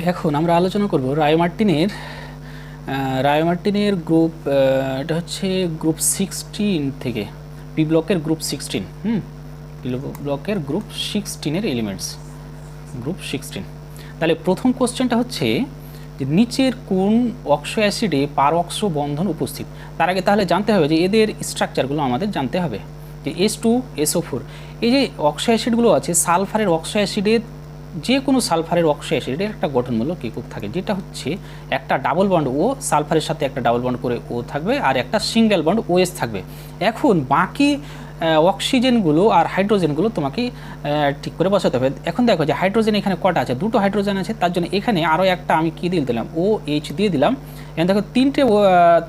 এখন আমরা আলোচনা করব রায়মার্টিনের গ্রুপ, এটা হচ্ছে গ্রুপ 16 থেকে, পি ব্লকের গ্রুপ 16। পি ব্লকের গ্রুপ 16-এর এলিমেন্টস, গ্রুপ 16। তাহলে প্রথম কোশ্চেনটা হচ্ছে যে নিচের কোন অক্সো অ্যাসিডে পারঅক্সো বন্ধন উপস্থিত। তার আগে তাহলে জানতে হবে যে এদের স্ট্রাকচারগুলো আমাদের জানতে হবে। যে H2SO4, এই যে অক্সো অ্যাসিডগুলো আছে, সালফারের অক্সো অ্যাসিডের যে কোনো সালফারের অক্সো অ্যাসিডের একটা গঠনমূলক একক থাকে, যেটা হচ্ছে একটা ডাবল বন্ড ও, সালফারের সাথে একটা ডাবল বন্ড করে ও থাকবে, আর একটা সিঙ্গেল বন্ড OS থাকবে। এখন বাকি অক্সিজেনগুলো আর হাইড্রোজেনগুলো তোমাকে ঠিক করে বসাতে হবে। এখন দেখো যে হাইড্রোজেন এখানে কটা আছে, দুটো হাইড্রোজেন আছে, তার জন্য এখানে আরও একটা আমি কী দিয়ে দিলাম, OH দিয়ে দিলাম। এখন দেখো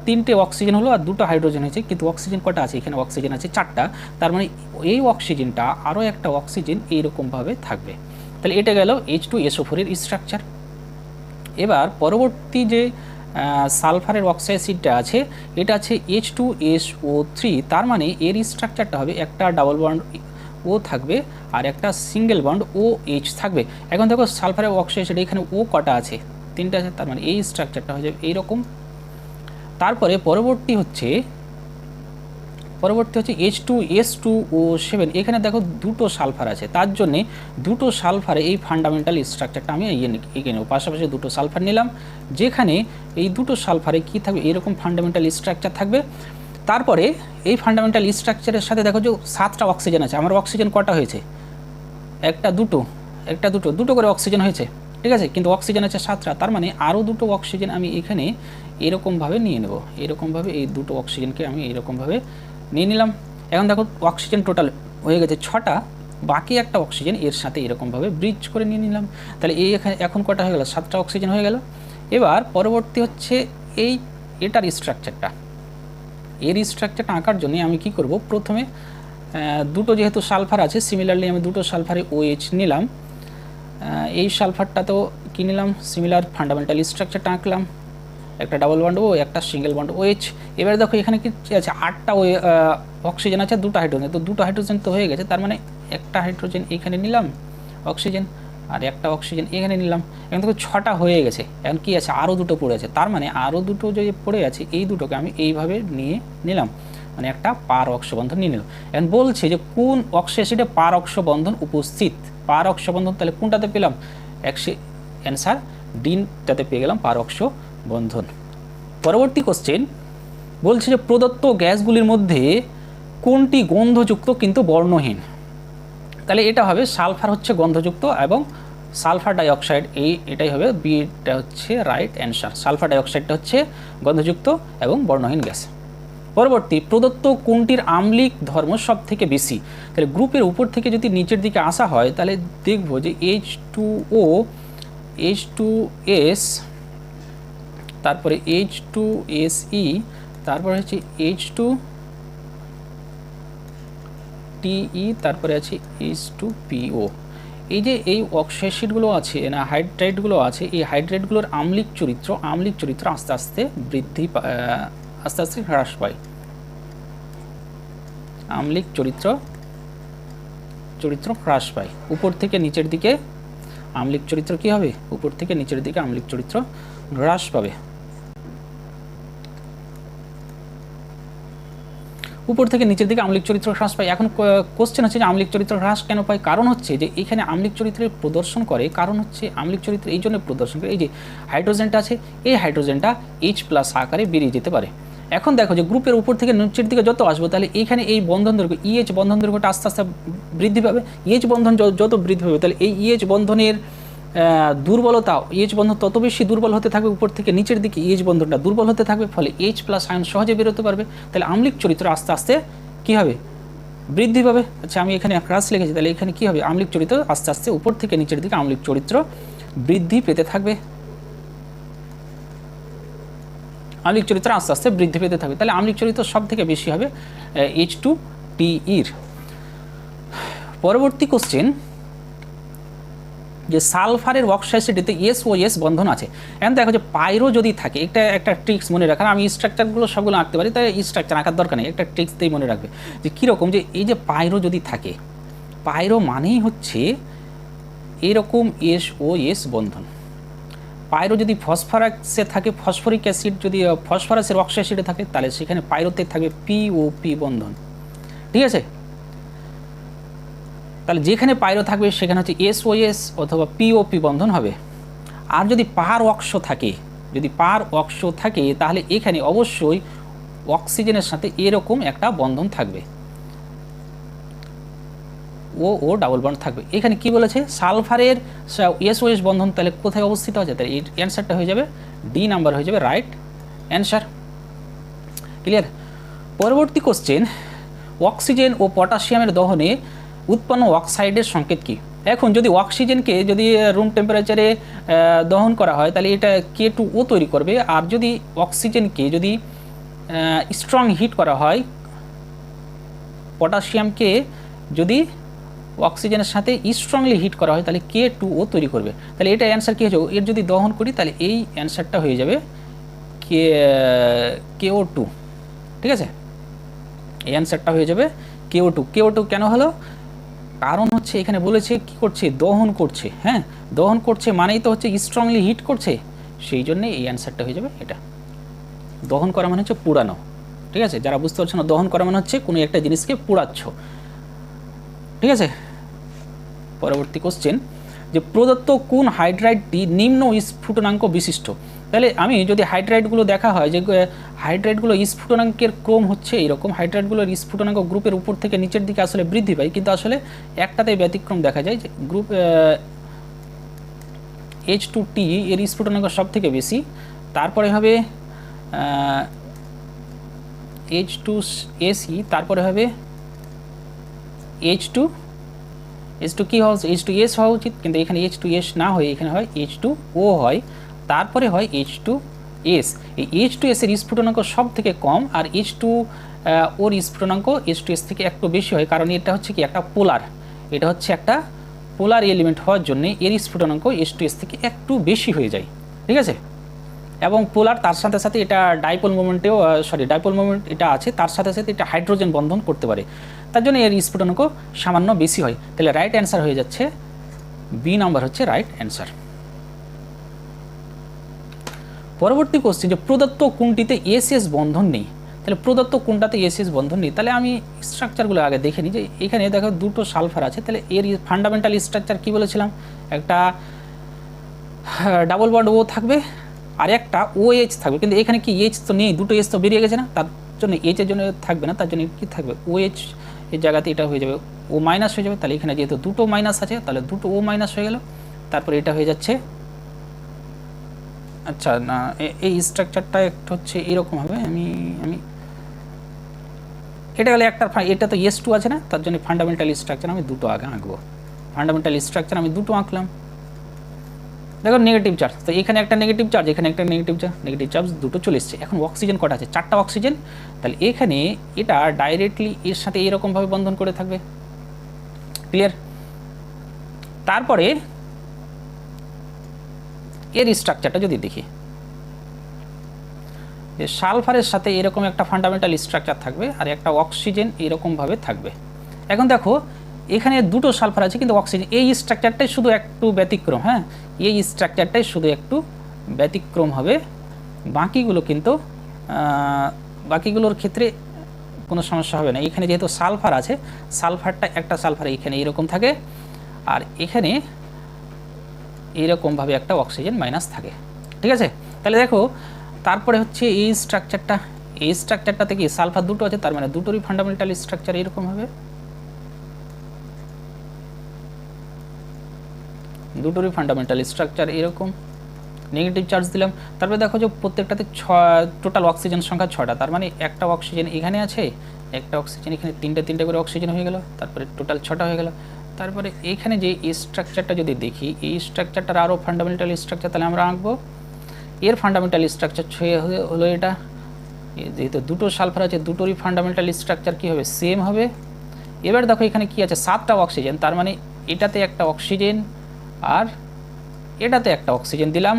তিনটে অক্সিজেন হলো আর দুটো হাইড্রোজেন হয়েছে, কিন্তু অক্সিজেন কটা আছে, এখানে অক্সিজেন আছে 4টা। তার মানে এই অক্সিজেনটা আরও একটা অক্সিজেন এইরকমভাবে থাকবে। তাহলে এটা গেল H2SO4-এর স্ট্রাকচার। এবার পরবর্তী যে সালফারের অক্সো অ্যাসিডটা আছে, এটা আছে H2SO3। তার মানে এর স্ট্রাকচারটা হবে একটা ডাবল বন্ড ও থাকবে আর একটা সিঙ্গেল বন্ড OH থাকবে। এখন দেখো সালফারের অক্সো অ্যাসিড এখানে ও কটা আছে, 3টা আছে, তার মানে এই স্ট্রাকচারটা হয়ে যাবে এইরকম। তারপরে পরবর্তী হচ্ছে H2S2O7। এখানে দেখো দুটো সালফার আছে, তার জন্যে দুটো সালফারে এই ফান্ডামেন্টাল স্ট্রাকচারটা আমি এঁকে নেব। পাশাপাশি দুটো সালফার নিলাম, যেখানে এই দুটো সালফারে কী থাকবে, এরকম ফান্ডামেন্টাল স্ট্রাকচার থাকবে। তারপরে এই ফান্ডামেন্টাল স্ট্রাকচারের সাথে দেখো যে 7টা অক্সিজেন আছে। আমার অক্সিজেন কটা হয়েছে, দুটো করে অক্সিজেন হয়েছে, ঠিক আছে, কিন্তু অক্সিজেন আছে 7টা। তার মানে আরও দুটো অক্সিজেন আমি এখানে এরকমভাবে নিয়ে নেব, এরকমভাবে এই দুটো অক্সিজেনকে আমি এরকমভাবে নিয়ে নিলাম। এখন দেখো অক্সিজেন টোটাল হয়ে গেছে 6টা, বাকি একটা অক্সিজেন এর সাথে এরকমভাবে ব্রিজ করে নিয়ে নিলাম। তাহলে এই এখন কটা হয়ে গেল, 7টা অক্সিজেন হয়ে গেল। এবার পরবর্তী হচ্ছে এটার স্ট্রাকচারটা, এর স্ট্রাকচারটা আঁকার জন্য আমি কি করব, প্রথমে দুটো যেহেতু সালফার আছে, সিমিলারলি আমি দুটো সালফারে OH নিলাম। এই সালফারটাতেও কী নিলাম, সিমিলার ফান্ডামেন্টাল স্ট্রাকচারটা আঁকলাম, একটা ডাবল বন্ড ও, একটা সিঙ্গেল বন্ড OH। এবারে দেখো এখানে কি আছে, 8টা অক্সিজেন আছে, দুটো হাইড্রোজেন, তো দুটো হাইড্রোজেন তো হয়ে গেছে। তার মানে একটা হাইড্রোজেন এখানে নিলাম অক্সিজেন, আর একটা অক্সিজেন এখানে নিলাম। এখন দেখো 6টা হয়ে গেছে। এখন কি আছে, আরও দুটো পড়ে আছে, তার মানে আরও দুটো যে পড়ে আছে এই দুটোকে আমি এইভাবে নিয়ে নিলাম, মানে একটা পার অক্সো বন্ধন নিয়ে নিলাম। এখন বলছে যে কোন অক্সো অ্যাসিডে পার অক্সো বন্ধন উপস্থিত। পার অক্সো বন্ধন তাহলে কোনটাতে পেলাম, অ্যান্সার ডিনটাতে পেয়ে গেলাম পার অক্সো বন্ধন। পরবর্তী কোশ্চেন বলছে যে প্রদত্ত গ্যাসগুলির মধ্যে কোনটি গন্ধযুক্ত কিন্তু বর্ণহীন। তাহলে এটা হবে সালফার হচ্ছে গন্ধযুক্ত এবং সালফার ডাইঅক্সাইড, এটাই হবে বিটা হচ্ছে রাইট অ্যান্সার। সালফার ডাইঅক্সাইডটা হচ্ছে গন্ধযুক্ত এবং বর্ণহীন গ্যাস। পরবর্তী প্রদত্ত কোনটির আম্লিক ধর্ম সব থেকে বেশি। তাহলে গ্রুপের উপর থেকে যদি নিচের দিকে আসা হয় তাহলে দেখব যে H2O, H2S, তারপরে H2SE, তারপরে হচ্ছে H2TE, তারপরে আছে H2PO। এই যে এই অক্সো অ্যাসিডগুলো আছে না, হাইড্রাইডগুলো আছে, এই হাইড্রাইডগুলোর আম্লিক চরিত্র আস্তে আস্তে হ্রাস পায়। আম্লিক চরিত্র হ্রাস পায়, উপর থেকে নিচের দিকে আম্লিক চরিত্র কী হবে, উপর থেকে নিচের দিকে আম্লিক চরিত্র হ্রাস পাবে। উপর থেকে নিচের দিকে আম্লিক চরিত্র হ্রাস পায়। এখন কোশ্চেন হচ্ছে যে আম্লিক চরিত্র হ্রাস কেন পায়। কারণ হচ্ছে যে এখানে আম্লিক চরিত্রের প্রদর্শন করে, কারণ হচ্ছে আম্লিক চরিত্র এই জন্য প্রদর্শন করে, এই যে হাইড্রোজেনটা আছে, এই হাইড্রোজেনটা H+ আকারে বেরিয়ে যেতে পারে। এখন দেখো যে গ্রুপের উপর থেকে নিচের দিকে যত আসবো, তাহলে এইখানে এই বন্ধন দৈর্ঘ্য EH বন্ধন দৈর্ঘ্যটা আস্তে আস্তে বৃদ্ধি পাবে। EH বন্ধন যত বৃদ্ধি পাবে, তাহলে এই EH বন্ধনের দুর্বলতা, EH বন্ধন তত বেশি দুর্বল হতে থাকবে, উপর থেকে নিচের দিকে EH বন্ধনটা দুর্বল হতে থাকবে, ফলে H+ আয়ন সহজে বেরোতে পারবে। তাহলে আম্লিক চরিত্র আস্তে আস্তে কী হবে, বৃদ্ধি পাবে। আচ্ছা আমি এখানে হ্রাস লিখেছি, তাহলে এখানে কী হবে, আম্লিক চরিত্র আস্তে আস্তে উপর থেকে নিচের দিকে আম্লিক চরিত্র বৃদ্ধি পেতে থাকবে, আম্লিক চরিত্র আস্তে আস্তে বৃদ্ধি পেতে থাকবে। তাহলে আম্লিক চরিত্র সব থেকে বেশি হবে H2TE-র। পরবর্তী কোশ্চেন যে সালফারের অক্সো অ্যাসিডেতে SOS বন্ধন আছে। এখন দেখো যে পাইরো যদি থাকে, একটা ট্রিক্স মনে রাখার, আমি স্ট্রাকচারগুলো সবগুলো আঁকতে পারি, তাই স্ট্রাকচার আঁকার দরকার নেই, একটা ট্রিক্স দিয়ে মনে রাখবে যে কীরকম, যে এই যে পাইরো যদি থাকে, পাইরো মানেই হচ্ছে এরকম SOS বন্ধন। পাইরো যদি ফসফরাসে থাকে, ফসফরিক অ্যাসিড যদি ফসফরাসের অক্সি অ্যাসিডে থাকে, তাহলে সেখানে পাইরোতে থাকবে পিওপি বন্ধন। ঠিক আছে, তাহলে যেখানে পাইরো থাকবে সেখানে হচ্ছে এসওএস অথবা পিওপি বন্ধন হবে। আর যদি পার অক্ষ থাকে, যদি পার অক্ষ থাকে তাহলে এখানে অবশ্যই অক্সিজেনের সাথে এরকম একটা বন্ধন থাকবে, ও ডাবল বন্ড থাকবে। এখানে কি বলেছে, সালফারের এসওএস বন্ধন তাহলে কোথায় অবস্থিত আছে, তাহলে এই অ্যান্সারটা হয়ে যাবে ডি নাম্বার হয়ে যাবে রাইট অ্যান্সার। ক্লিয়ার। পরবর্তী কোশ্চেন, অক্সিজেন ও পটাশিয়ামের দহনে উৎপন্ন অক্সাইডের সংকেত কী? এখন যদি অক্সিজেনকে যদি রুম টেম্পারেচারে দহন করা হয় তাহলে এটা K2O তৈরি করবে, আর যদি অক্সিজেনকে যদি স্ট্রং হিট করা হয়, পটাশিয়ামকে যদি অক্সিজেনের সাথে স্ট্রংলি হিট করা হয় তাহলে K2O তৈরি করবে। তাহলে এটা অ্যান্সার কী হয়েছে, এর যদি দহন করি তাহলে এই অ্যান্সারটা হয়ে যাবে KO2। ঠিক আছে, এই অ্যান্সারটা হয়ে যাবে KO2 কেন হলো, কারণ হচ্ছে এখানে বলেছে কি করছে, দহন করছে। হ্যাঁ, দহন করছে মানেই তো হচ্ছে স্ট্রংলি হিট করছে, সেই জন্যে এই অ্যান্সারটা হয়ে যাবে এটা। দহন করা মানে হচ্ছে পুরানো। ঠিক আছে, যারা বুঝতে পারছো না, দহন করা মানে হচ্ছে কোনো একটা জিনিসকে পুড়াচ্ছ। ঠিক আছে, পরবর্তী কোশ্চেন, যে প্রদত্ত কোন হাইড্রাইডটি নিম্ন স্ফুটনাঙ্ক বিশিষ্ট? তাহলে আমি যদি হাইড্রাইডগুলো দেখা হয় যে হাইড্রাইডগুলো স্ফুটনাঙ্কের ক্রম হচ্ছে এইরকম, হাইড্রাইডগুলোর স্ফুটনাঙ্ক গ্রুপের উপর থেকে নিচের দিকে আসলে বৃদ্ধি পায়, কিন্তু আসলে একটাতে ব্যতিক্রম দেখা যায় যে গ্রুপ H2T এর স্ফুটনাঙ্ক সব থেকে বেশি, তারপরে হবে H2SE, তারপরে হবে H2 কি হওয়া উচিত, H2S হওয়া উচিত, কিন্তু এখানে H2S না হয়ে এখানে হয় H2O হয়, তারপরে হয় H2S। এই H2S এর স্ফুটনাঙ্ক সব থেকে কম, আর H2ওর স্ফুটনাঙ্ক H2S থেকে একটু বেশি হয়, কারণ এটা হচ্ছে কি একটা পোলার, এটা হচ্ছে একটা পোলার এলিমেন্ট হওয়ার জন্য এর স্ফুটনাঙ্ক H2S থেকে একটু বেশি হয়ে যায়। ঠিক আছে, এবং পোলার তার সাথে সাথে এটা ডাইপোল মোমেন্টেও ডাইপোল মোমেন্ট এটা আছে, তার সাথে সাথে এটা হাইড্রোজেন বন্ধন করতে পারে, তার জন্য এর স্ফুটনাঙ্ক সামান্য বেশি হয়। তাহলে রাইট অ্যান্সার হয়ে যাচ্ছে বি নাম্বার হচ্ছে রাইট অ্যান্সার। পরবর্তী কোশ্চেন, যে প্রদত্ত কোনটিতে এসএস বন্ধন নেই? তাহলে প্রদত্ত কোনটাতে এসএস বন্ধন নেই, তাহলে আমি স্ট্রাকচারগুলো আগে দেখে নিই। যে এখানে দেখো দুটো সালফার আছে, তাহলে এর ফান্ডামেন্টাল স্ট্রাকচার কী বলেছিলাম, একটা ডাবল বন্ড ও থাকবে আর একটা OH থাকবে, কিন্তু এখানে কি এইচ তো নেই, দুটো এস তো বেরিয়ে গেছে না, তার জন্য এইচের জন্য থাকবে না, তার জন্য কি থাকবে OH এর জায়গাতে এটা হয়ে যাবে O মাইনাস হয়ে যাবে। তাহলে এখানে যেহেতু দুটো মাইনাস আছে তাহলে দুটো O মাইনাস হয়ে গেল, তারপরে এটা হয়ে যাচ্ছে, আচ্ছা না এই স্ট্রাকচারটা একটু হচ্ছে এরকম হবে, আমি এটা গেলে একটা, এটা তো S2 আছে না, তার জন্য ফান্ডামেন্টাল স্ট্রাকচার আমি দুটো আগে আঁকবো। ফান্ডামেন্টাল স্ট্রাকচার আমি দুটো আঁকলাম। দেখো নেগেটিভ চার্জ, তো এখানে একটা নেগেটিভ চার্জ, এখানে একটা নেগেটিভ চার্জ দুটো চলে এসছে। এখন অক্সিজেন কটা আছে, 4টা অক্সিজেন, তাহলে এখানে এটা ডাইরেক্টলি এর সাথে এরকমভাবে বন্ধন করে থাকবে। ক্লিয়ার। তারপরে এর স্ট্রাকচারটা যদি দেখি, যে সালফারের সাথে এরকম একটা ফান্ডামেন্টাল স্ট্রাকচার থাকবে আর একটা অক্সিজেন এরকমভাবে থাকবে। এখন দেখো এখানে দুটো সালফার আছে কিন্তু অক্সিজেন, এই স্ট্রাকচারটাই শুধু একটু ব্যতিক্রম। হ্যাঁ, এই স্ট্রাকচারটাই শুধু একটু ব্যতিক্রম হবে, বাকিগুলো কিন্তু বাকিগুলোর ক্ষেত্রে কোনো সমস্যা হবে না। এখানে যেহেতু সালফার আছে, সালফারটা একটা সালফার এখানে এরকম থাকে, আর এখানে এইরকমভাবে একটা অক্সিজেন মাইনাস থাকে। ঠিক আছে, তাহলে দেখো তারপরে হচ্ছে এই স্ট্রাকচারটাতে কি সালফার দুটো আছে, তার মানে দুটোরই ফান্ডামেন্টাল স্ট্রাকচার এরকম হবে, দুটোরই ফান্ডামেন্টাল স্ট্রাকচার এরকম। নেগেটিভ চার্জ দিলাম, তারপরে দেখো যে প্রত্যেকটাতে টোটাল অক্সিজেন সংখ্যা 6টা, তার মানে একটা অক্সিজেন এখানে আছে, একটা অক্সিজেন এখানে, তিনটে করে অক্সিজেন হয়ে গেল, তারপরে টোটাল 6টা হয়ে গেল। তারপরে এখানে যে এই স্ট্রাকচারটা যদি দেখি, এই স্ট্রাকচারটার আরও ফান্ডামেন্টাল স্ট্রাকচার তাহলে আমরা আঁকবো। এর ফান্ডামেন্টাল স্ট্রাকচার হলো এটা, যেহেতু দুটো সালফার আছে দুটোরই ফান্ডামেন্টাল স্ট্রাকচার কী হবে, সেম হবে। এবার দেখো এখানে কি আছে, 7টা অক্সিজেন, তার মানে এটাতে একটা অক্সিজেন আর এটাতে একটা অক্সিজেন দিলাম।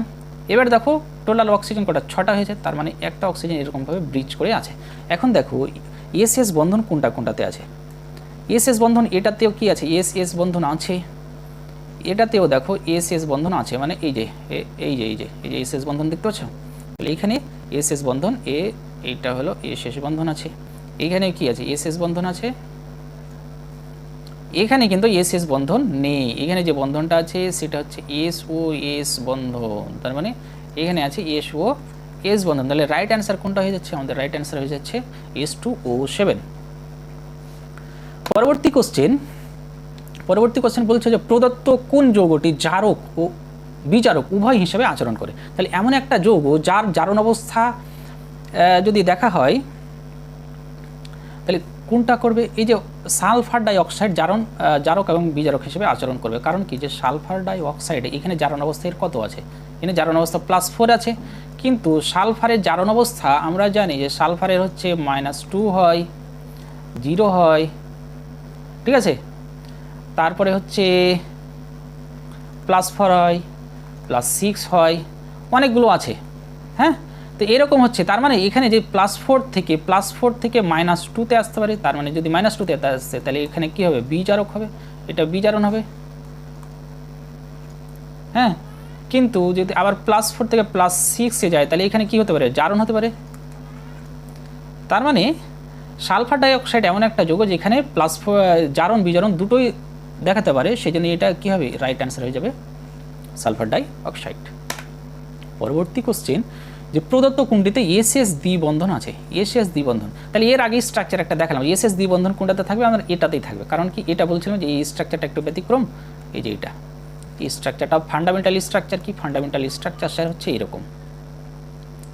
এবার দেখো টোটাল অক্সিজেন কটা, 6টা হয়েছে, তার মানে একটা অক্সিজেন এরকমভাবে ব্রিজ করে আছে। এখন দেখো এসএস বন্ধন কোনটাতে আছে, এসএস বন্ধন এটাতেও কি আছে, এসএস বন্ধন আছে, এটাতেও দেখো এস এস বন্ধন আছে, মানে এই যে এস এস বন্ধন দেখতে পাচ্ছ। তাহলে এইখানে এস এস বন্ধন, এইটা হলো এস এস বন্ধন আছে, এইখানে কি আছে এস এস বন্ধন আছে, এখানে কিন্তু এস এস বন্ধন নেই। এখানে যে বন্ধনটা আছে সেটা হচ্ছে এস ও এস বন্ধন, তার মানে এখানে আছে এস ও এস বন্ধন। তাহলে রাইট অ্যান্সার কোনটা হয়ে যাচ্ছে? আমাদের রাইট অ্যান্সার হয়ে যাচ্ছে S2O7। পরবর্তী কোশ্চেন বলছে যে প্রদত্ত কোন যৌগটি জারক ও বিজারক উভয় হিসেবে আচরণ করে। তাহলে এমন একটা যৌগ যার জারণ অবস্থা যদি দেখা হয় তাহলে কোনটা করবে? এই যে সালফার ডাই অক্সাইড জারক এবং বিজারক হিসেবে আচরণ করবে। কারণ কি, যে সালফার ডাই অক্সাইডে এখানে জারণ অবস্থা এর কত আছে? এখানে জারণ অবস্থা +4 আছে, কিন্তু সালফারের জারণ অবস্থা আমরা জানি যে সালফারের হচ্ছে -2 হয়, 0 হয়, ঠিক আছে, তারপরে হচ্ছে +4 হয়, +6 হয়, অনেকগুলো আছে। হ্যাঁ, তো এরকম হচ্ছে, তার মানে এখানে যে +4 থেকে -2তে আসতে পারে, তার মানে যদি -2তে আসছে তাহলে এখানে কি হবে? বিজারক হবে, এটা বিজারণ হবে। হ্যাঁ, কিন্তু যদি আবার +4 থেকে +6-এ যায় তাহলে এখানে কি হতে পারে? জারণ হতে পারে। তার মানে সালফার ডাইঅক্সাইড এমন একটা যৌগ যেখানে জারণ বিজারণ দুটোই দেখাতে পারে, সেই জন্য এটা কী হবে? রাইট অ্যান্সার হয়ে যাবে সালফার ডাইঅক্সাইড। পরবর্তী কোশ্চেন, যে প্রদত্ত কোনটিতে এসএস দ্বিবন্ধন আছে? এসএস দ্বিবন্ধন, তাহলে এর আগে স্ট্রাকচার একটা দেখালাম, এসএস দ্বিবন্ধন কোনটাতে থাকবে? আমার এটাতেই থাকবে। কারণ কি, এটা বলছিলাম যে এই স্ট্রাকচারটা একটু ব্যতিক্রম। এই যে এটা এই স্ট্রাকচারটা ফান্ডামেন্টাল স্ট্রাকচার, কি ফান্ডামেন্টাল স্ট্রাকচার হচ্ছে এরকম,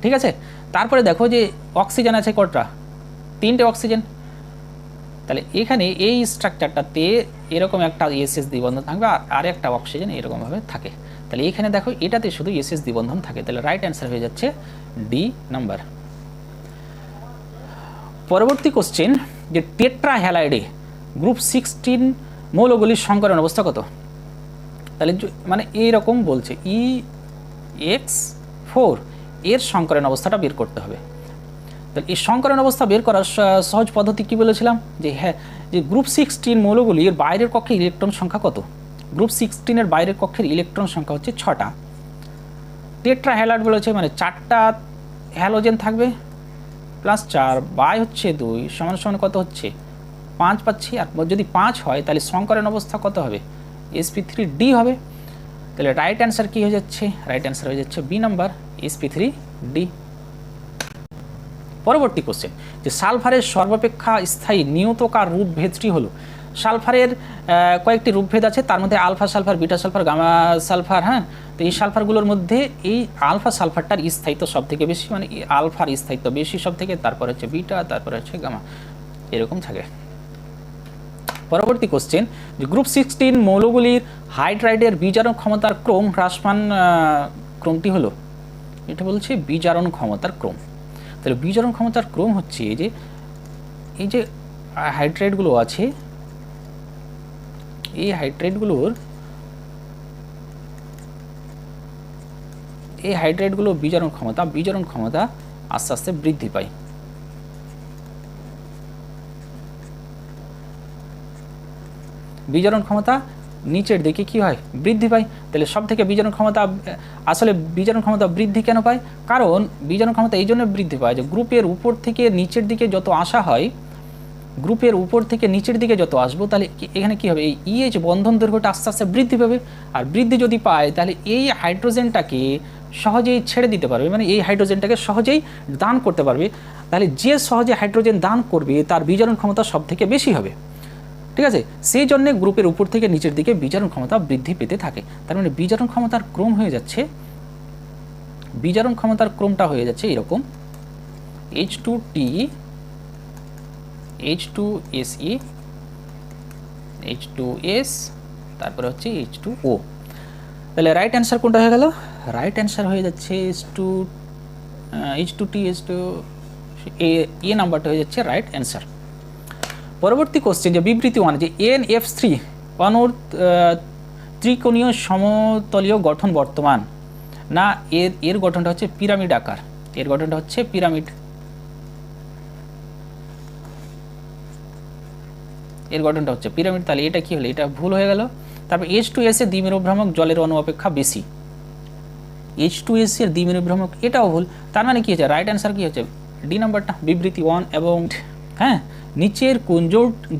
ঠিক আছে। তারপরে দেখো যে অক্সিজেন আছে কটা? 3টে অক্সিজেন। তাহলে এখানে এই স্ট্রাকচারটাতে এরকম একটা এসএস দ্বিবন্ধন থাকবে, আর একটা অক্সিজেন এরকমভাবে থাকে। তাহলে এখানে দেখো এটাতে শুধু এসএস দ্বিবন্ধন থাকে। তাহলে রাইট অ্যান্সার হয়ে যাচ্ছে ডি নাম্বার। পরবর্তী কোশ্চেন, যে টেট্রা হ্যালাইডে গ্রুপ 16 মৌলগুলির সংকরণ অবস্থা কত? তাহলে মানে এইরকম বলছে EX4 এর সংকরণ অবস্থাটা বের করতে হবে। তাহলে এই সংকরণ অবস্থা বের করার সহজ পদ্ধতি কি বলেছিলাম? যে হ্যাঁ, যে গ্রুপ 16 মৌলগুলির বাইরের কক্ষে ইলেকট্রন সংখ্যা কত? গ্রুপ 16-এর বাইরের কক্ষের ইলেকট্রন সংখ্যা হচ্ছে 6টা। টেট্রা হ্যালাইড বলেছে মানে 4টা হ্যালোজেন থাকবে, +4 বাই হচ্ছে 2 সমান কত হচ্ছে? 5 পাচ্ছি। আর যদি 5 হয় তাহলে সংকরণ অবস্থা কত হবে? sp3d হবে। তাহলে রাইট অ্যান্সার কী হয়ে যাচ্ছে? রাইট অ্যান্সার হয়ে যাচ্ছে বি নাম্বার, sp3d। পরবর্তী কোশ্চেন, যে সালফারের সর্বাপেক্ষা স্থায়ী নিয়তকার রূপভেদটি হলো। সালফারের কয়েকটি রূপভেদ আছে, তার মধ্যে alpha sulphur, beta sulphur, gamma sulphur. হ্যাঁ, তো এই সালফারগুলোর মধ্যে এই আলফা সালফারটার স্থায়িত্ব সব থেকে বেশি, মানে আলফার স্থায়িত্ব বেশি সব থেকে, তারপর হচ্ছে বিটা, তারপর হচ্ছে গামা, এরকম থাকে। পরবর্তী কোশ্চেন, যে গ্রুপ 16 মৌলগুলির হাইড্রাইডের বিজারণ ক্ষমতার ক্রম হ্রাসমান ক্রমটি হলো। এটা বলছে বিজারণ ক্ষমতার ক্রম। তাহলে বিজারণ ক্ষমতার ক্রম হচ্ছে এই যে হাইড্রাইডগুলো আছে, এই হাইড্রাইডগুলোর বিজারণ ক্ষমতা আস্তে আস্তে বৃদ্ধি পায়। বিজারণ ক্ষমতা নিচের দিকে কি হয়? বৃদ্ধি পায়। তাহলে সব থেকে বিজারণ ক্ষমতা বৃদ্ধি কেন পায়? কারণ বিজারণ ক্ষমতা এই জন্য বৃদ্ধি পায় যে গ্রুপের উপর থেকে নিচের দিকে যত আসা হয়, গ্রুপের উপর থেকে নিচের দিকে যত আসবো, তাহলে এখানে কি হবে? এই ইএইচ বন্ধন দৈর্ঘ্যটা আস্তে আস্তে বৃদ্ধি পাবে। আর বৃদ্ধি যদি পায় তাহলে এই হাইড্রোজেনটাকে সহজেই ছেড়ে দিতে পারবে, মানে এই হাইড্রোজেনটাকে সহজেই দান করতে পারবে। তাহলে যে সহজে হাইড্রোজেন দান করবে তার বিজারণ ক্ষমতা সব থেকে বেশি হবে, ঠিক আছে। সেই জন্যে গ্রুপের উপর থেকে নিচের দিকে বিজারণ ক্ষমতা বৃদ্ধি পেতে থাকে। তার মানে বিজারণ ক্ষমতার ক্রম হয়ে যাচ্ছে, বিজারণ ক্ষমতার ক্রমটা হয়ে যাচ্ছে এরকম: H2T, H2SE, H2S, তারপরে হচ্ছে H2O। তাহলে রাইট অ্যান্সার কোনটা হয়ে গেল? রাইট অ্যান্সার হয়ে যাচ্ছে H2T, H2 এ নাম্বারটা হয়ে যাচ্ছে রাইট অ্যান্সার। পরবর্তী কোশ্চেন, যে বিবৃতি 1, যে NF3 অণুর ত্রিকোণীয় সমতলীয় গঠন বর্তমান না এর গঠনটা হচ্ছে পিরামিড আকার, এর গঠনটা হচ্ছে পিরামিড, তাহলে এটা কি হলো? এটা ভুল হয়ে গেল। তারপর H2S এর দ্বিমেরু ভ্রামক জলের অণু অপেক্ষা বেশি। H2S এর দ্বিমেরু ভ্রামক, এটাও ভুল। তার মানে কি হচ্ছে, রাইট অ্যান্সার কি হচ্ছে, ডি নাম্বারটা, বিবৃতি 1 এবং হ্যাঁ নিচের কোন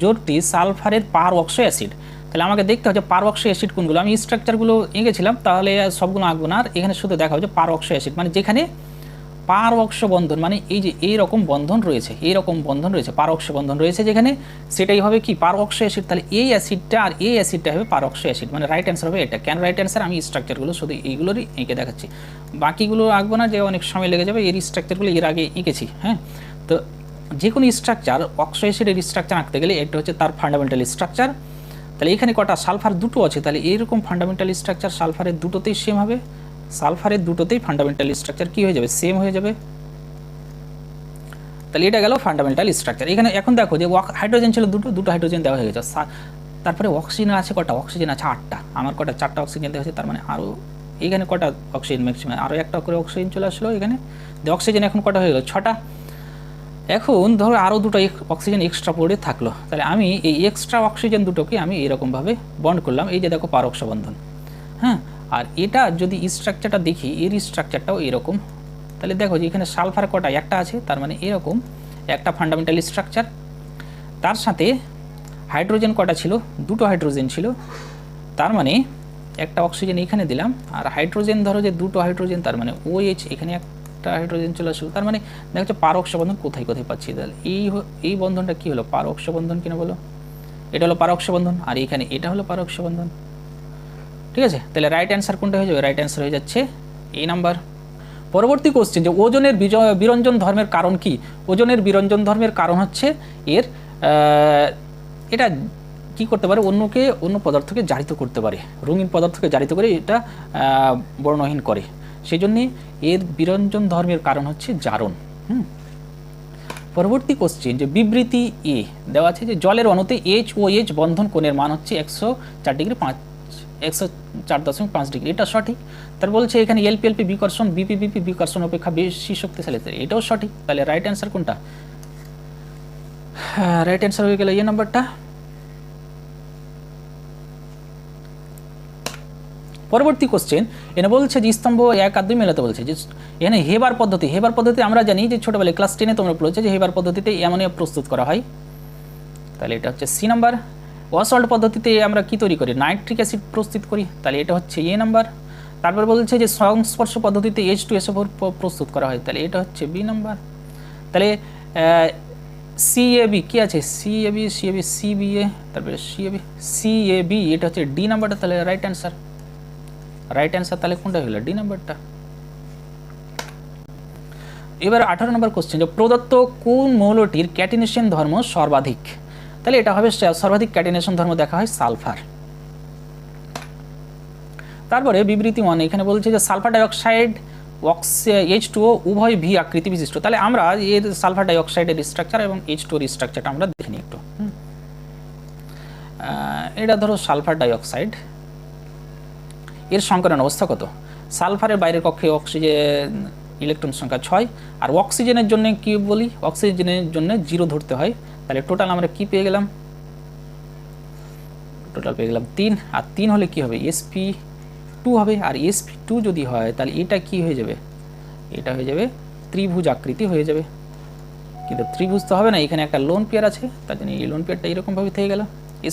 জোটটি সালফারের পারঅক্সো অ্যাসিড। তাহলে আমাকে দেখতে হচ্ছে পারঅক্সো অ্যাসিড কোনগুলো। আমি স্ট্রাকচারগুলো এঁকেছিলাম, তাহলে সবগুলো আঁকবো না, আর এখানে শুধু দেখা হচ্ছে পারঅক্সো অ্যাসিড, মানে যেখানে পারঅক্সো বন্ধন, মানে এই যে এইরকম বন্ধন রয়েছে, এইরকম বন্ধন রয়েছে, পারঅক্সো বন্ধন রয়েছে যেখানে, সেটাই হবে কি পারঅক্সো অ্যাসিড। তাহলে এই অ্যাসিডটা আর এই অ্যাসিডটা হবে পারঅক্সো অ্যাসিড, মানে রাইট অ্যান্সার হবে এটা। কেন রাইট অ্যান্সার, আমি স্ট্রাকচারগুলো শুধু এইগুলোরই এঁকে দেখাচ্ছি, বাকিগুলো আঁকবো না, যে অনেক সময় লেগে যাবে। এর স্ট্রাকচারগুলো এর আগে এঁকেছি। হ্যাঁ, তো যে কোনো স্ট্রাকচার, অক্সো অ্যাসিডের স্ট্রাকচার আঁকতে গেলে এটা হচ্ছে তার ফান্ডামেন্টাল স্ট্রাকচার। তাহলে এখানে কটা সালফার দুটো আছে, তাহলে এইরকম ফান্ডামেন্টাল স্ট্রাকচার সালফারের দুটোতেই সেম হবে। সালফারের দুটোতেই ফান্ডামেন্টাল স্ট্রাকচার কি হয়ে যাবে, সেম হয়ে যাবে। তাহলে এটা গেল ফান্ডামেন্টাল স্ট্রাকচার। এখানে এখন দেখো যে হাইড্রোজেন ছিল দুটো হাইড্রোজেন দেওয়া হয়ে গেছে। তারপরে অক্সিজেন আছে কটা, অক্সিজেন আছে 8টা, আমার কটা 4টা অক্সিজেন দেওয়া হয়েছে, তার মানে আরও এখানে কটা অক্সিজেন, ম্যাক্সিমাম আরও একটা করে অক্সিজেন চলে আসলো এখানে। অক্সিজেন এখন কটা হয়ে গেল, 6টা। এখন ধরো আরও দুটো অক্সিজেন এক্সট্রা পড়ে থাকলো, তাহলে আমি এই এক্সট্রা অক্সিজেন দুটোকে আমি এরকমভাবে বন্ড করলাম, এই যে দেখো পারঅক্সো বন্ধন। হ্যাঁ, আর এটা যদি স্ট্রাকচারটা দেখি, এর স্ট্রাকচারটাও এরকম। তাহলে দেখো যে এখানে সালফার কটা, একটা আছে, তার মানে এরকম একটা ফান্ডামেন্টাল স্ট্রাকচার। তার সাথে হাইড্রোজেন কটা ছিল, দুটো হাইড্রোজেন ছিল, তার মানে একটা অক্সিজেন এখানে দিলাম, আর হাইড্রোজেন ধরো যে দুটো হাইড্রোজেন, তার মানে OH এখানে একটা হাইড্রোজেন চলে আসলো। তার মানে দেখো পারঅক্সো বন্ধন কোথায় কোথায় পাচ্ছি। তাহলে এই বন্ধনটা কি হলো, পারঅক্সো বন্ধন কিনা বলো, এটা হলো পারঅক্সো বন্ধন, আর এখানে এটা হলো পারঅক্সো বন্ধন। ঠিক আছে, তাহলে রাইট অ্যান্সার কোনটা হয়ে যাবে, রাইট অ্যান্সার হয়ে যাচ্ছে এই নাম্বার। পরবর্তী কোশ্চেন, যে ওজনের বিরঞ্জন ধর্মের কারণ কি। ওজনের বিরঞ্জন ধর্মের কারণ হচ্ছে এর এটা কি করতে পারে, অন্য পদার্থকে জারিত করতে পারে, রঙিন পদার্থকে জারিত করে এটা বর্ণহীন করে, সেই জন্যে এর বিরঞ্জন ধর্মের কারণ হচ্ছে জারণ। পরবর্তী কোশ্চেন, যে বিবৃতি এ দেওয়া আছে যে জলের অণুতে HOH বন্ধন কোণের মান হচ্ছে 104.5 ডিগ্রি, এটা সঠিক। তার বলছে এখানে LP-LP বিকর্ষণ BP-BP বিকর্ষণ অপেক্ষা বেশি শক্তিশালী, এটাও সঠিক। তাহলে রাইট অ্যান্সার কোনটা, রাইট অ্যান্সার হয়ে গেল এই নাম্বারটা। পরবর্তী কোশ্চেন, এখানে বলছে যে স্তম্ভ 1 আর 2 মেলাতে বলছে, যে এখানে হেবার পদ্ধতি আমরা জানি যে ছোটবেলায় ক্লাস 10-এ তোমরা পড়েছো যে হেবার পদ্ধতিতে অ্যামোনিয়া প্রস্তুত করা হয়, তাহলে এটা হচ্ছে সি নাম্বার। ওয়াসল্ট পদ্ধতিতে আমরা কি তৈরি করি, নাইট্রিক অ্যাসিড প্রস্তুত করি, তাহলে এটা হচ্ছে এ নাম্বার। তারপর বলছে যে সংস্পর্শ পদ্ধতিতে H2SO4 প্রস্তুত করা হয়, তাহলে এটা হচ্ছে বি নাম্বার। তাহলে CAB কি আছে, CAB তারপরে CAB এটা হচ্ছে ডি নাম্বারটা, তাহলে রাইট অ্যান্সার। তাহলে কোনটা হলো, ডি নাম্বারটা। এবার 18 নম্বর কোশ্চেন, যে প্রদত্ত কোন মৌলটির ক্যাটিনেশন ধর্ম সর্বাধিক, তাহলে এটা হবে সর্বাধিক ক্যাটিনেশন ধর্ম দেখা হয় সালফার। তারপরে বিবৃতি 1 এখানে বলছে যে সালফার ডাইঅক্সাইড H2O উভয় ভি আকৃতি বিশিষ্ট। তাহলে আমরা এর সালফার ডাইঅক্সাইডের স্ট্রাকচার এবং H2ওর স্ট্রাকচারটা আমরা দেখে নিই একটু। এটা ধরো সালফার ডাইঅক্সাইড, এর সংকরণ অবস্থা কত, সালফারের বাইরের কক্ষে অক্সিজেন ইলেকট্রন সংখ্যা 6, আর অক্সিজেনের জন্য কি বলি, অক্সিজেনের জন্য 0 ধরতে হয়। তাহলে টোটাল আমরা কি পেয়ে গেলাম, টোটাল পেয়ে গেলাম 3, আর 3 হলে কি হবে, sp2 হবে, আর sp2 যদি হয় তাহলে এটা কি হয়ে যাবে, এটা হয়ে যাবে ত্রিভুজ আকৃতি হয়ে যাবে। কিন্তু ত্রিভুজ তো হবে না, এখানে একটা লোন পেয়ার আছে, তার জন্য এই লোন পেয়ারটা এরকমভাবে থেকে গেল,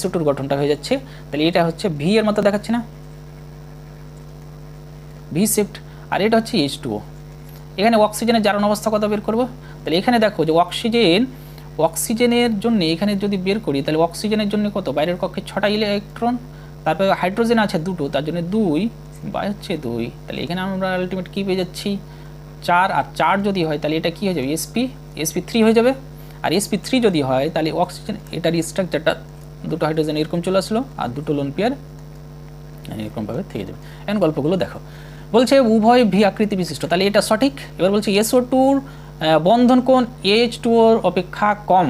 SO2 এর গঠনটা হয়ে যাচ্ছে। তাহলে এটা হচ্ছে ভি এর মতো দেখাচ্ছে না, ভি শিফট, আর এটা হচ্ছে H2O। এখানে অক্সিজেনের জারণ অবস্থা কত বের করব, তাহলে এখানে দেখো যে অক্সিজেনের জন্য এখানে যদি বের করি, তাহলে অক্সিজেনের জন্য কত, বাইরের কক্ষে 6টা ইলেকট্রন, তারপরে হাইড্রোজেন আছে 2, তার জন্য 2 বাই হচ্ছে 2, তাহলে এখানে আমরা আলটিমেট কী পেয়ে যাচ্ছি 4, আর 4 যদি হয় তাহলে এটা কী হয়ে যাবে, sp3 হয়ে যাবে। আর sp3 যদি হয় তাহলে অক্সিজেন, এটার স্ট্রাকচারটা 2টো হাইড্রোজেন এরকম চলে আসলো, আর 2টো লোন পেয়ার এরকমভাবে থেকে যাবে। এখন গল্পগুলো দেখো, বলছে উভয় ভি আকৃতি বিশিষ্ট, তাহলে এটা সঠিক। এবার বলছে SO2-র বন্ধন কোণ H2O-র অপেক্ষা কম,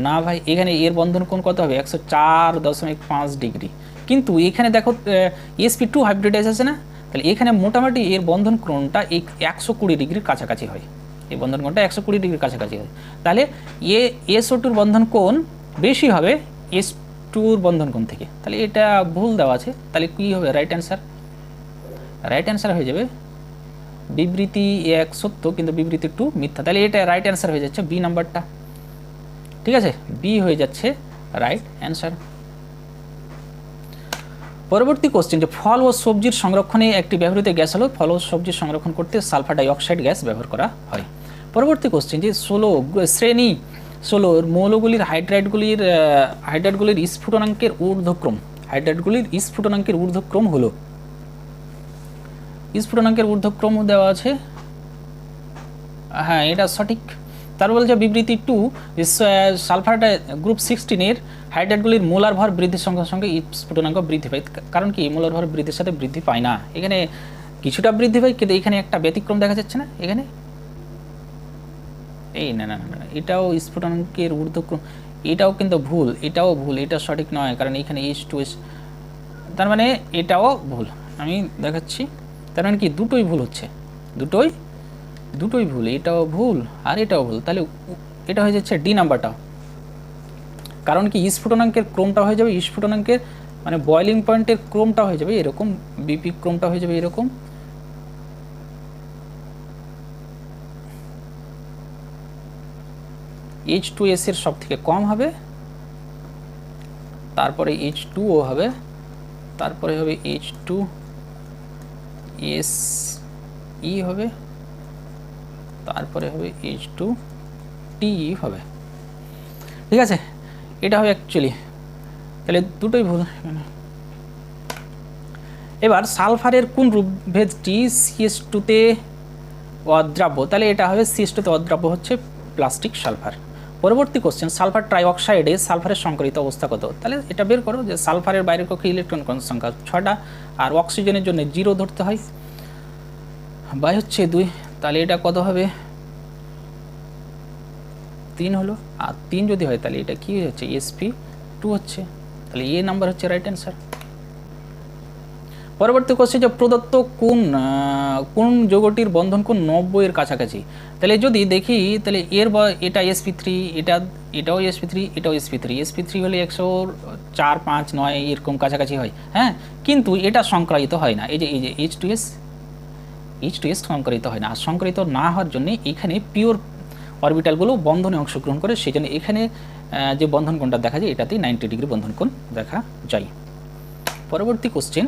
না ভাই, এখানে এর বন্ধন কোণ কত হবে, 104.5 ডিগ্রি, কিন্তু এখানে দেখো sp2 হাইব্রিডাইজ আছে না, তাহলে এখানে মোটামুটি এর বন্ধন কোণটা 120 ডিগ্রির কাছাকাছি হয়, এই বন্ধন কোণটা 120 ডিগ্রির কাছাকাছি হয়। তাহলে SO2-র বন্ধন কোণ বেশি হবে S2 H2 বন্ধন কোণ থেকে। তাহলে এটা ভুল দেওয়া আছে, তাহলে কী হবে রাইট অ্যান্সার? রাইট অ্যান্সার হয়ে যাবে বিবৃতি 1 সত্য কিন্তু বিবৃতি 2 মিথ্যা। তাহলে এটা রাইট অ্যান্সার হয়ে যাচ্ছে বি নাম্বারটা, ঠিক আছে, বি হয়ে যাচ্ছে রাইট অ্যান্সার। পরবর্তী কোশ্চেন, যে ফল ও সবজির সংরক্ষণে একটি ব্যবহৃত গ্যাস হলো, ফল ও সবজি সংরক্ষণ করতে সালফার ডাইঅক্সাইড গ্যাস ব্যবহার করা হয়। পরবর্তী কোশ্চেন, যে শ্রেণী 16 মৌলগুলির হাইড্রাইডগুলির স্ফুটনাঙ্কের ঊর্ধ্বক্রম, হাইড্রাইডগুলির স্ফুটনাঙ্কের ঊর্ধ্বক্রম হলো, স্ফুটনাঙ্কের ঊর্ধ্বক্রম দেওয়া আছে, হ্যাঁ এটা সঠিক। তার বলছে বিবৃতি 2 সালফার গ্রুপ 16 হাইড্রাইডগুলির মোলার ভর বৃদ্ধির সঙ্গে সঙ্গে স্ফুটনাঙ্ক বৃদ্ধি পায়। কারণ কি মোলার ভর বৃদ্ধির সাথে বৃদ্ধি পায় না, এখানে কিছুটা বৃদ্ধি পায়, কিন্তু এখানে একটা ব্যতিক্রম দেখা যাচ্ছে না এখানে, এই না না না এটাও স্ফুটনাঙ্কের ঊর্ধ্বক্রম, এটাও কিন্তু ভুল, এটাও ভুল, এটা সঠিক নয়, কারণ এখানে H2S, তার মানে এটাও ভুল, আমি দেখাচ্ছি। তার মানে কি দুটোই ভুল হচ্ছে, দুটোই ভুল, এটাও ভুল আর এটাও ভুল। তাহলে এটা হয়ে যাচ্ছে ডি নাম্বারটা, কারণ কি স্ফুটনাঙ্কের ক্রমটা হয়ে যাবে, স্ফুটনাঙ্কের মানে বয়লিং পয়েন্টের ক্রমটা হয়ে যাবে এরকম, বিপি ক্রমটা হয়ে যাবে এরকম, H2S এর সব থেকে কম হবে, তারপরে H2O হবে, তারপরে হবে H2SE হবে, তারপরে হবে H2TE হবে, ঠিক আছে, এটা হবে অ্যাকচুয়ালি, তাহলে দুটোই ভুল। এবার সালফারের কোন রূপভেদটি CH2-তে অদ্রাব্য, তাহলে এটা হবে CH2-তে অদ্রাব্য হচ্ছে প্লাস্টিক সালফার। পরবর্তী কোশ্চেন, সালফার ট্রাইঅক্সাইডে সালফারের সংকরিত অবস্থা কত, তাহলে এটা বের করো যে সালফারের বাইরের কক্ষে ইলেকট্রন সংখ্যা 6টা আর অক্সিজেনের জন্য 0 ধরতে হয়, বাই হচ্ছে 2, তাহলে এটা কত হবে 3 হলো, আর 3 যদি হয় তাহলে এটা কি হচ্ছে sp2 হচ্ছে, তাহলে এ নাম্বার হচ্ছে রাইট অ্যান্সার। পরবর্তী কোশ্চেন, যে প্রদত্ত কোন যৌগটির বন্ধন কোণ 90 এর কাছাকাছি, তাহলে যদি দেখি তাহলে এটা sp3, এটাও sp3, এটাও sp3 হলে 104, 5, 9 এরকম কাছাকাছি হয়, হ্যাঁ, কিন্তু এটা সংক্রায়িত হয় না, এই যে H2S সংক্রায়িত হয় না, আর সংক্রায়িত না হওয়ার জন্য এখানে পিওর অরবিটালগুলো বন্ধনে অংশগ্রহণ করে, সেই জন্য এখানে যে বন্ধন কোণটা দেখা যায় এটাতেই 90 ডিগ্রি বন্ধন কোণ দেখা যায়। পরবর্তী কোশ্চেন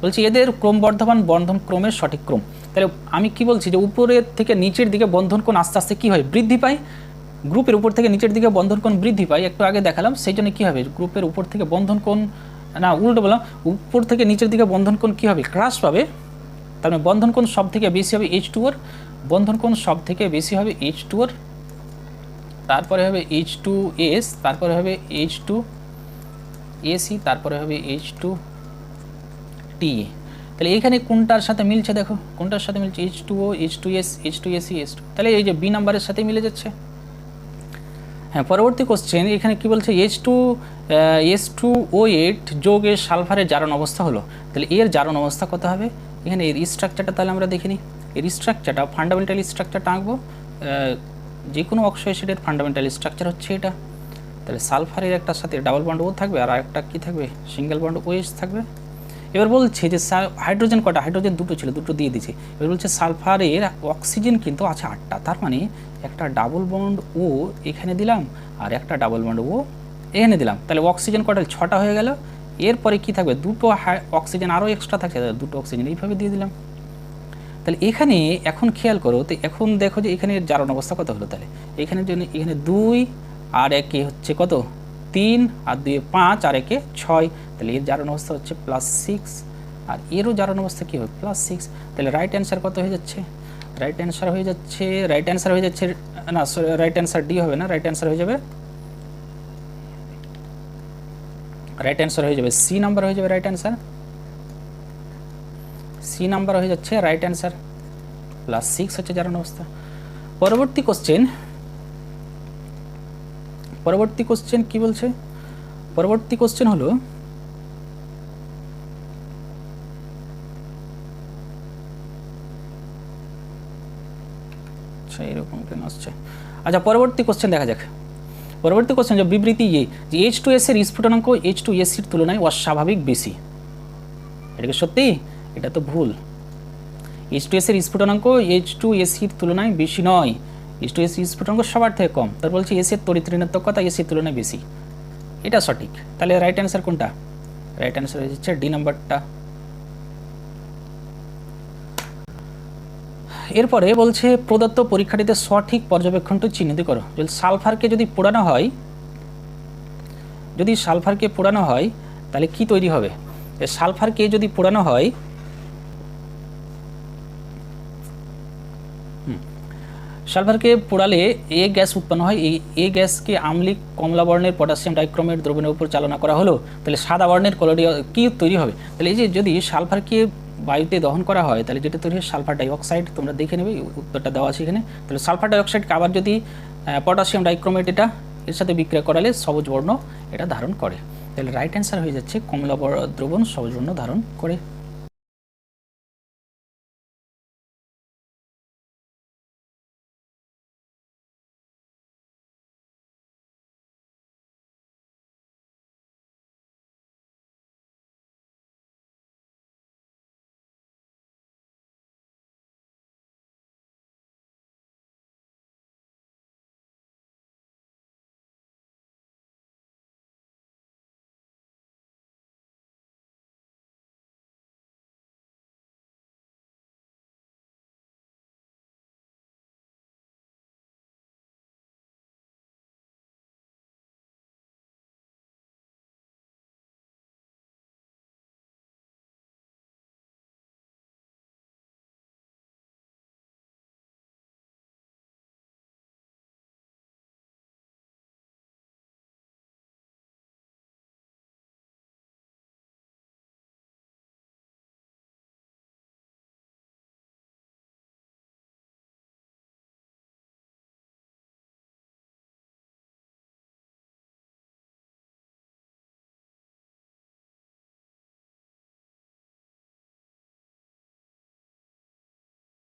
বলছি, এদের ক্রমবর্ধমান বন্ধন ক্রমের সঠিক ক্রম, তাহলে আমি কি বলছি যে উপরের থেকে নিচের দিকে বন্ধন কোণ আস্তে আস্তে কী হয় বৃদ্ধি পায়, গ্রুপের উপর থেকে নিচের দিকে বন্ধন কোণ বৃদ্ধি পায়, একটু আগে দেখালাম, সেই জন্য কী হবে গ্রুপের উপর থেকে বন্ধন কোণ, না উল্টো বললাম, উপর থেকে নিচের দিকে বন্ধন কোণ কী হবে হ্রাস পাবে, তার মানে বন্ধন কোণ সব থেকে বেশি হবে H2-ওর, বন্ধন কোণ সব থেকে বেশি হবে H2-ওর, তারপরে হবে H2S, তারপরে হবে H2SE, তারপরে হবে H2TE। তাহলে এখানে কোনটার সাথে মিলছে দেখো, কোনটার সাথে মিলছে H2O, H2S, H2SE, H2, তাহলে এই যে বি নাম্বারের সাথে মিলে যাচ্ছে। হ্যাঁ, পরবর্তী কোশ্চেন এখানে কি বলছে, H2O8 যৌগের সালফারের জারণ অবস্থা হলো, তাহলে এর জারণ অবস্থা কত হবে, এখানে এর স্ট্রাকচারটা তাহলে আমরা দেখে নিই, এর স্ট্রাকচারটা ফান্ডামেন্টাল স্ট্রাকচারটা আঁকবো, যে কোনো অক্সো অ্যাসিডের ফান্ডামেন্টাল স্ট্রাকচার হচ্ছে এটা, তাহলে সালফারের একটার সাথে ডাবল বন্ড ও থাকবে আর একটা কি থাকবে সিঙ্গেল বন্ড OH থাকবে। এবার বলছে যে হাইড্রোজেন কটা, হাইড্রোজেন দুটো ছিল, দুটো দিয়ে দিচ্ছে। এবার বলছে সালফারের অক্সিজেন কিন্তু আছে 8টা, তার মানে একটা ডাবল বন্ড ও এখানে দিলাম আর একটা ডাবল বন্ড ও এখানে দিলাম, তাহলে অক্সিজেন কটা 6টা হয়ে গেল। এরপরে কি থাকবে দুটো অক্সিজেন আরও এক্সট্রা থাকছে, দুটো অক্সিজেন এইভাবে দিয়ে দিলাম। তাহলে এখানে এখন খেয়াল করো, তো এখন দেখো যে এখানে জারণ অবস্থা কত হলো, তাহলে এখানের জন্য এখানে 2 আর 1 হচ্ছে কত 3 আর 2 5 আর 1 6, তাহলে এর জারণ অবস্থা হচ্ছে +6 আর এরও জারণ অবস্থা কী হবে +6, তাহলে রাইট অ্যান্সার কত হয়ে যাচ্ছে, রাইট অ্যান্সার হয়ে যাচ্ছে না রাইট অ্যান্সার ডি হবে না, রাইট অ্যান্সার হয়ে যাবে সি নাম্বার হয়ে যাবে, রাইট অ্যান্সার সি নাম্বার হয়ে যাচ্ছে রাইট অ্যান্সার, +6 হচ্ছে জারণ অবস্থা। পরবর্তী কোশ্চেন কি বলছে, পরবর্তী কোশ্চেন হলো আচ্ছা এরকম কেন আসছে, আচ্ছা পরবর্তী কোশ্চেন দেখা যাক। পরবর্তী কোশ্চেন, যে বিবৃতি যে H2S এর স্ফুটনাঙ্ক H2SC এর তুলনায় অস্বাভাবিক বেশি। এটা কি সত্যি? এটা তো ভুল। H2S এর স্ফুটনাঙ্ক H2SC এর তুলনায় বেশি নয়। H2SC স্ফুটনাঙ্ক সবার থেকে কম। তার বলছে এস এর তড়িৎ ঋণাত্মকতা এস এর তুলনায় বেশি। এটা সঠিক। তাহলে রাইট অ্যান্সার কোনটা? রাইট অ্যান্সার হচ্ছে ডি নাম্বারটা। এরপরে বলছে প্রদত্ত পরীক্ষাটিতে সঠিক পর্যবেক্ষণটি চিহ্নিত করো। যদি সালফারকে পোড়ানো হয় তাহলে কি তৈরি হবে? সালফারকে যদি পোড়ানো হয়, সালফারকে পোড়ালে এ গ্যাস উৎপন্ন হয়। এই গ্যাসকে আম্লিক কমলা বর্ণের পটাশিয়াম ডাইক্রোমেট দ্রবণের উপর চালনা করা হলো, তাহলে সাদা বর্ণের কলোডি কি তৈরি হবে? তাহলে এই যে যদি সালফারকে বায়ুতে দহন করা হয় তাহলে যেটা তৈরি হয় সালফার ডাইঅক্সাইড। তোমরা দেখে নেবে, উত্তরটা দেওয়া আছে এখানে। তাহলে সালফার ডাইঅক্সাইডকে আবার যদি পটাশিয়াম ডাইক্রোমেট এর সাথে বিক্রিয়া করালে সবুজ বর্ণ এটা ধারণ করে। তাহলে রাইট অ্যান্সার হয়ে যাচ্ছে কমলা দ্রবণ সবুজ বর্ণ ধারণ করে।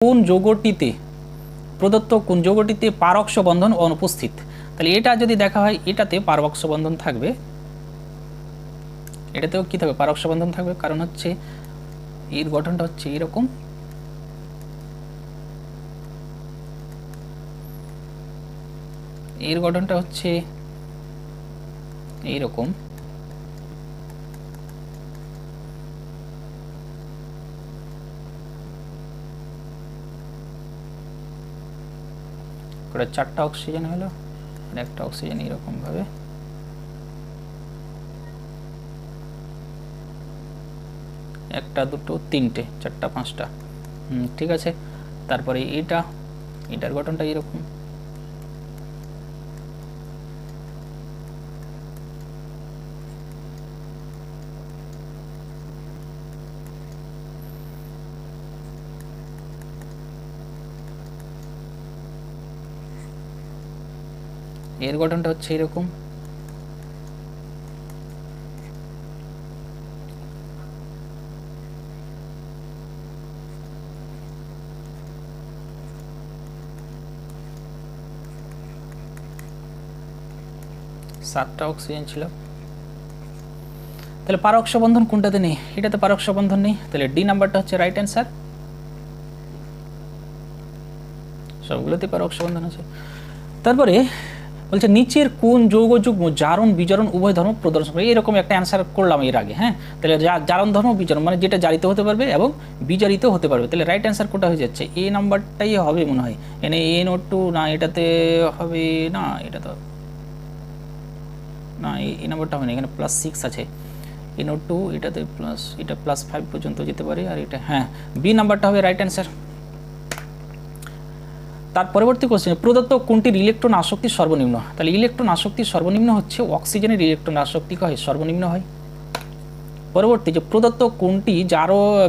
কোন যৌগটিতে প্রদত্ত কোন যৌগটিতে পারক্ষ বন্ধন অনুপস্থিত? তাহলে এটা যদি দেখা হয় এটাতে পারক্ষ বন্ধন থাকবে, এটাতেও কি থাকবে? পারক্ষ বন্ধন থাকবে। কারণ হচ্ছে এর গঠনটা হচ্ছে এরকম, এর গঠনটা হচ্ছে এইরকম। করে 4টা অক্সিজেন হলো আর একটা অক্সিজেন এরকম ভাবে, একটা দুটো তিনটে চারটা পাঁচটা, ঠিক আছে। তারপরে এটার গঠনটা এরকম, এর গঠনটা হচ্ছে এরকম, সাতটা অক্সিজেন ছিল। তাহলে পারক্ষ বন্ধন কোনটাতে নেই? এটাতে পারক্ষ বন্ধন নেই। তাহলে ডি নাম্বারটা হচ্ছে রাইট অ্যান্সার। সবগুলোতে পারক্ষ বন্ধন আছে। তারপরে বলছে নিচের কোন যৌগ যুগ্ম জারণ বিজারণ উভয় ধর্ম প্রদর্শন করে? এরকম একটা অ্যান্সার করলাম এর আগে। হ্যাঁ, তাহলে জারণ ধর্ম বিজারণ মানে যেটা জারিত হতে পারবে এবং বিজারিত হতে পারবে। তাহলে রাইট অ্যান্সার কোনটা হয়ে যাচ্ছে? এ নাম্বারটাই হবে মনে হয়। এনে NO2 না, এটাতে হবে না, এটা তো না, এই নাম্বারটা হবে না, এখানে +6 আছে। NO2 এটাতে প্লাস, এটা +5 পর্যন্ত যেতে পারে, আর এটা হ্যাঁ বি নাম্বারটা হবে রাইট অ্যান্সার। তার পরবর্তী কোশ্চেন, প্রদত্ত কোনটির ইলেকট্রন আসক্তি সর্বনিম্ন? তাহলে ইলেকট্রন আসক্তি সর্বনিম্ন হচ্ছে অক্সিজেনের ইলেকট্রন আসক্তি হয় সর্বনিম্ন হয়। পরবর্তী, যে প্রদত্ত কোনটি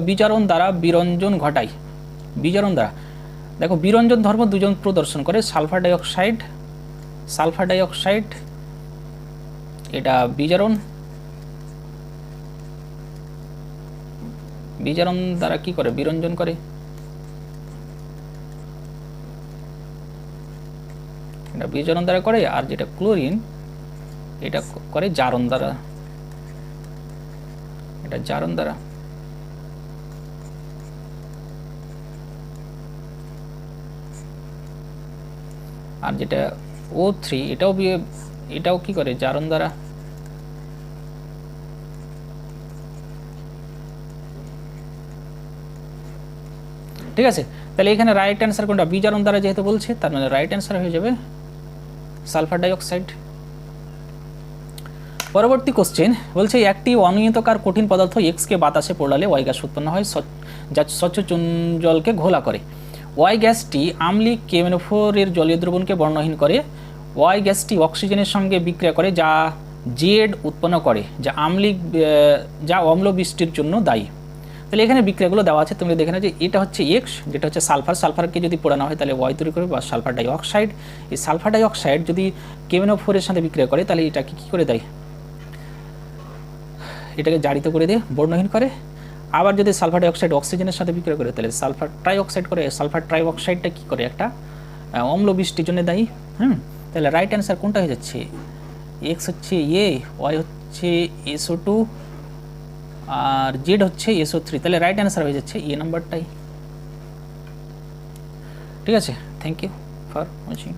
বিজারণ দ্বারা বিরঞ্জন ঘটায়? বিজারণ দ্বারা দেখো বিরঞ্জন ধর্ম দুজন প্রদর্শন করে, সালফার ডাইঅক্সাইড এটা বিজারণ দ্বারা কি করে? বিরঞ্জন করে। এটা বিজারণ দ্বারা করে। আর যেটা ক্লোরিন এটা করে জারণ দ্বারা, এটা জারণ দ্বারা। আর যেটা O3 এটাও কি করে জারণ দ্বারা। ঠিক আছে, তাহলে এখানে রাইট অ্যান্সার কোনটা? বিজারণ দ্বারা যেহেতু বলছে, তার মানে রাইট অ্যান্সার হয়ে যাবে সালফার ডাইঅক্সাইড। পরবর্তী কোশ্চেন বলছে একটি অনিয়মিতকার কঠিন পদার্থ এক্সকে বাতাসে পোড়ালে ওয়াই গ্যাস উৎপন্ন হয় যা স্বচ্ছ চুন জলকে ঘোলা করে। ওয়াই গ্যাসটি আম্লিক KMnO4 এর জলীয় দ্রবণকে বর্ণহীন করে। ওয়াই গ্যাসটি অক্সিজেনের সঙ্গে বিক্রিয়া করে যা জেড উৎপন্ন করে, যা অম্ল বৃষ্টির জন্য দায়ী। তাহলে এখানে বিক্রিয়াগুলো দেওয়া আছে, তুমি দেখে না যে এটা হচ্ছে এক্স, যেটা হচ্ছে সালফারকে যদি পোড়ানো হয় তাহলে ওয়াই তৈরি করবে বা সালফার ডাইঅক্সাইড। এই সালফার ডাইঅক্সাইড যদি KMnO4 এর সাথে বিক্রিয়া করে তাহলে এটাকে কী করে দেয়? এটাকে জারিত করে দিয়ে বর্ণহীন করে। আবার যদি সালফার ডাইঅক্সাইড অক্সিজেনের সাথে বিক্রিয়া করে তাহলে সালফার ট্রাইঅক্সাইড করে। সালফার ট্রাইঅক্সাইডটা কী করে? একটা অম্ল বৃষ্টির জন্য দায়ী। তাহলে রাইট অ্যান্সার কোনটা হয়ে যাচ্ছে? এক্স হচ্ছে ওয়াই হচ্ছে SO2 আর জেড হচ্ছে SO3। তাহলে রাইট অ্যান্সার হয়ে যাচ্ছে নাম্বারটাই। ঠিক আছে, থ্যাংক ইউ ফর ওয়াচিং।